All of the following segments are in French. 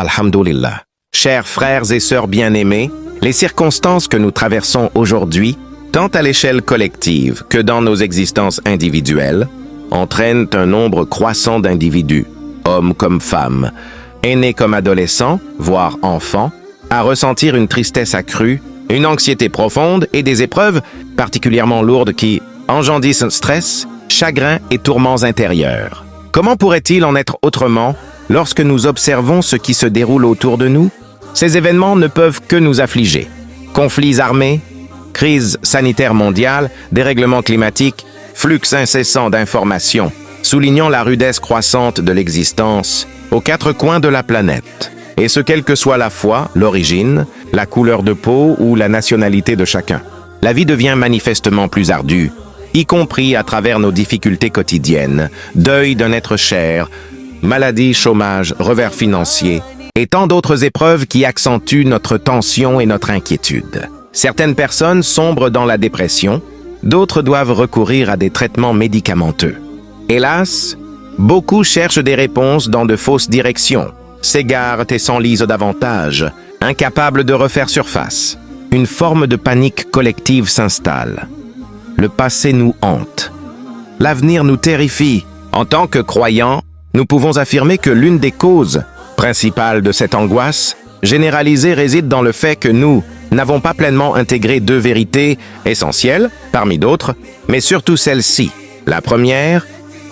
Alhamdulillah. Chers frères et sœurs bien-aimés, les circonstances que nous traversons aujourd'hui, tant à l'échelle collective que dans nos existences individuelles, entraînent un nombre croissant d'individus, hommes comme femmes, aînés comme adolescents, voire enfants, à ressentir une tristesse accrue, une anxiété profonde et des épreuves particulièrement lourdes qui engendrent stress, chagrin et tourments intérieurs. Comment pourrait-il en être autrement lorsque nous observons ce qui se déroule autour de nous? Ces événements ne peuvent que nous affliger. Conflits armés, crise sanitaire mondiale, dérèglements climatiques, flux incessant d'informations, soulignant la rudesse croissante de l'existence aux quatre coins de la planète. Et ce quelle que soit la foi, l'origine, la couleur de peau ou la nationalité de chacun. La vie devient manifestement plus ardue, y compris à travers nos difficultés quotidiennes, deuil d'un être cher, maladie, chômage, revers financier, et tant d'autres épreuves qui accentuent notre tension et notre inquiétude. Certaines personnes sombrent dans la dépression, d'autres doivent recourir à des traitements médicamenteux. Hélas, beaucoup cherchent des réponses dans de fausses directions, s'égarent et s'enlisent davantage, incapables de refaire surface. Une forme de panique collective s'installe. Le passé nous hante. L'avenir nous terrifie. En tant que croyants, nous pouvons affirmer que l'une des causes principales de cette angoisse généralisée réside dans le fait que nous n'avons pas pleinement intégré deux vérités essentielles, parmi d'autres, mais surtout celle-ci. La première,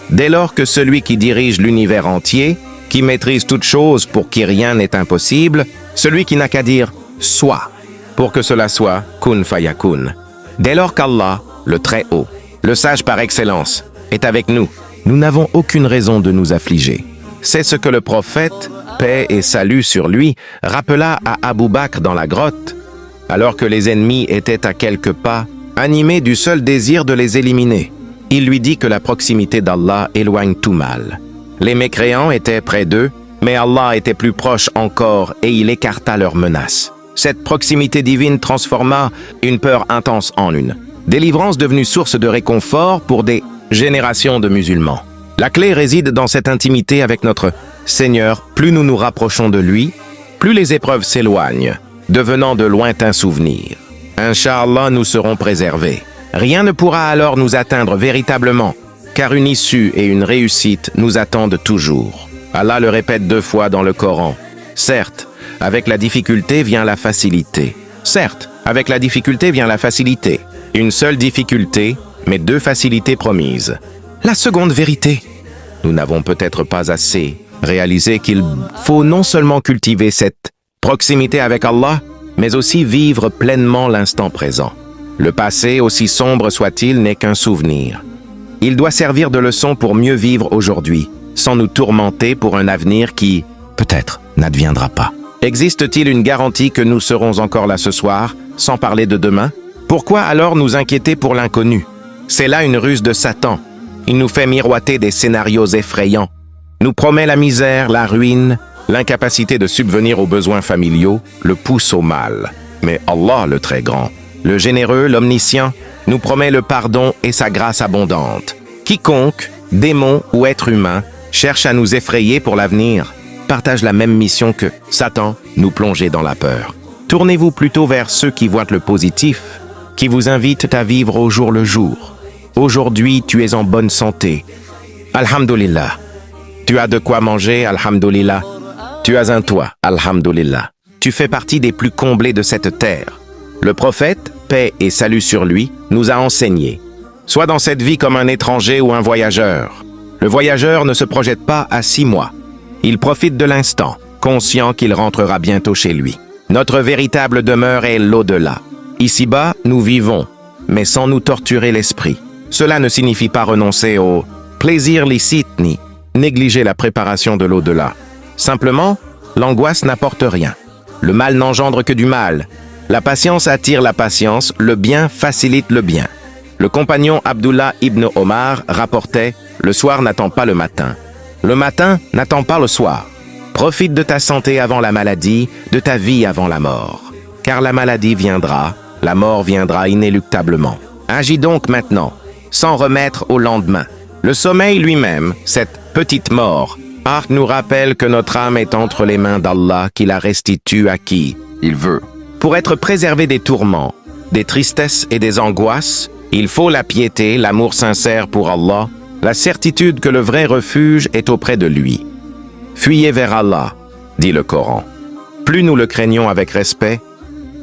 dès lors que celui qui dirige l'univers entier, qui maîtrise toute chose pour qui rien n'est impossible, celui qui n'a qu'à dire « soit » pour que cela soit « kun fayakun ». Dès lors qu'Allah, le Très-Haut, le sage par excellence, est avec nous, nous n'avons aucune raison de nous affliger. C'est ce que le prophète, paix et salut sur lui, rappela à Abu Bakr dans la grotte, alors que les ennemis étaient à quelques pas, animés du seul désir de les éliminer. Il lui dit que la proximité d'Allah éloigne tout mal. Les mécréants étaient près d'eux, mais Allah était plus proche encore et il écarta leurs menaces. Cette proximité divine transforma une peur intense en une délivrance devenue source de réconfort pour des générations de musulmans. La clé réside dans cette intimité avec notre Seigneur. Plus nous nous rapprochons de lui, plus les épreuves s'éloignent, devenant de lointains souvenirs. Inch'Allah, nous serons préservés. Rien ne pourra alors nous atteindre véritablement, car une issue et une réussite nous attendent toujours. Allah le répète 2 fois dans le Coran. Certes, avec la difficulté vient la facilité. Certes, avec la difficulté vient la facilité. Une seule difficulté, mais 2 facilités promises. La seconde vérité. Nous n'avons peut-être pas assez réalisé qu'il faut non seulement cultiver cette proximité avec Allah, mais aussi vivre pleinement l'instant présent. Le passé, aussi sombre soit-il, n'est qu'un souvenir. Il doit servir de leçon pour mieux vivre aujourd'hui, sans nous tourmenter pour un avenir qui, peut-être, n'adviendra pas. Existe-t-il une garantie que nous serons encore là ce soir, sans parler de demain? Pourquoi alors nous inquiéter pour l'inconnu? C'est là une ruse de Satan. Il nous fait miroiter des scénarios effrayants, nous promet la misère, la ruine, l'incapacité de subvenir aux besoins familiaux, le pousse au mal. Mais Allah, le très grand, le généreux, l'omniscient, nous promet le pardon et sa grâce abondante. Quiconque, démon ou être humain, cherche à nous effrayer pour l'avenir, partage la même mission que Satan, nous plonger dans la peur. Tournez-vous plutôt vers ceux qui voient le positif, qui vous invitent à vivre au jour le jour. Aujourd'hui, tu es en bonne santé. Alhamdulillah. Tu as de quoi manger, alhamdulillah. Tu as un toit, alhamdulillah. Tu fais partie des plus comblés de cette terre. Le prophète, paix et salut sur lui, nous a enseigné. Sois dans cette vie comme un étranger ou un voyageur. Le voyageur ne se projette pas à 6 mois. Il profite de l'instant, conscient qu'il rentrera bientôt chez lui. Notre véritable demeure est l'au-delà. Ici-bas, nous vivons, mais sans nous torturer l'esprit. Cela ne signifie pas renoncer au plaisir licite ni négliger la préparation de l'au-delà. Simplement, l'angoisse n'apporte rien. Le mal n'engendre que du mal. La patience attire la patience, le bien facilite le bien. Le compagnon Abdullah ibn Omar rapportait « Le soir n'attend pas le matin. Le matin n'attend pas le soir. Profite de ta santé avant la maladie, de ta vie avant la mort. Car la maladie viendra, la mort viendra inéluctablement. Agis donc maintenant, sans remettre au lendemain. Le sommeil lui-même, cette petite mort, Ah nous rappelle que notre âme est entre les mains d'Allah qui la restitue à qui il veut. Pour être préservé des tourments, des tristesses et des angoisses, il faut la piété, l'amour sincère pour Allah, la certitude que le vrai refuge est auprès de lui. Fuyez vers Allah, dit le Coran. Plus nous le craignons avec respect,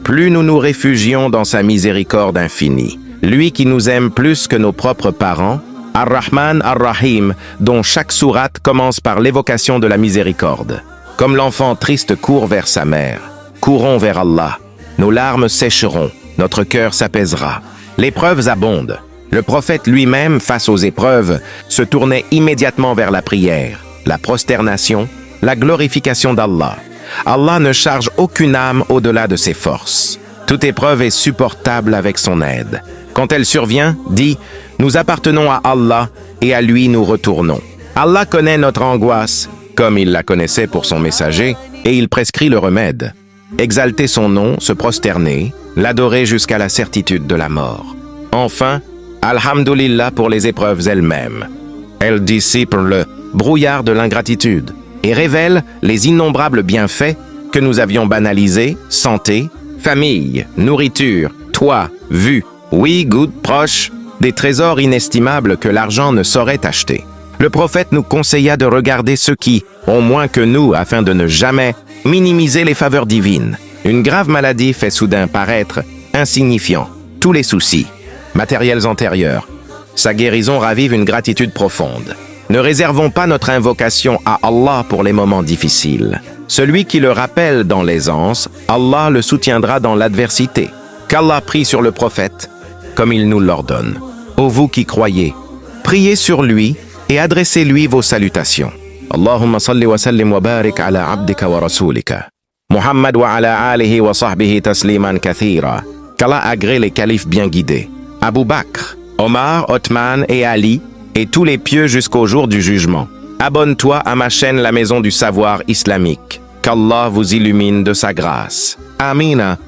plus nous nous réfugions dans sa miséricorde infinie. Lui qui nous aime plus que nos propres parents, Ar-Rahman Ar-Rahim, dont chaque sourate commence par l'évocation de la miséricorde. Comme l'enfant triste court vers sa mère, courons vers Allah. Nos larmes sécheront, notre cœur s'apaisera. L'épreuve abonde. Le prophète lui-même, face aux épreuves, se tournait immédiatement vers la prière, la prosternation, la glorification d'Allah. Allah ne charge aucune âme au-delà de ses forces. Toute épreuve est supportable avec son aide. Quand elle survient, dit « Nous appartenons à Allah et à lui nous retournons ». Allah connaît notre angoisse, comme il la connaissait pour son messager, et il prescrit le remède. Exalter son nom, se prosterner, l'adorer jusqu'à la certitude de la mort. Enfin, Alhamdulillah pour les épreuves elles-mêmes. Elles dissipent le brouillard de l'ingratitude et révèlent les innombrables bienfaits que nous avions banalisés, santé, famille, nourriture, toit, vue, oui, good, proche, des trésors inestimables que l'argent ne saurait acheter. Le prophète nous conseilla de regarder ceux qui ont moins que nous afin de ne jamais minimiser les faveurs divines. Une grave maladie fait soudain paraître insignifiant tous les soucis matériels antérieurs. Sa guérison ravive une gratitude profonde. Ne réservons pas notre invocation à Allah pour les moments difficiles. Celui qui le rappelle dans l'aisance, Allah le soutiendra dans l'adversité. Qu'Allah prie sur le prophète, comme il nous l'ordonne. Ô vous qui croyez, priez sur lui et adressez-lui vos salutations. Allahumma salli wa sallim wa barik ala abdika wa rasulika. Muhammad wa ala alihi wa sahbihi tasliman kathira. Qu'Allah agrée les califes bien guidés. Abu Bakr, Omar, Othman et Ali, et tous les pieux jusqu'au jour du jugement. Abonne-toi à ma chaîne La Maison du Savoir Islamique. Qu'Allah vous illumine de sa grâce. Amina.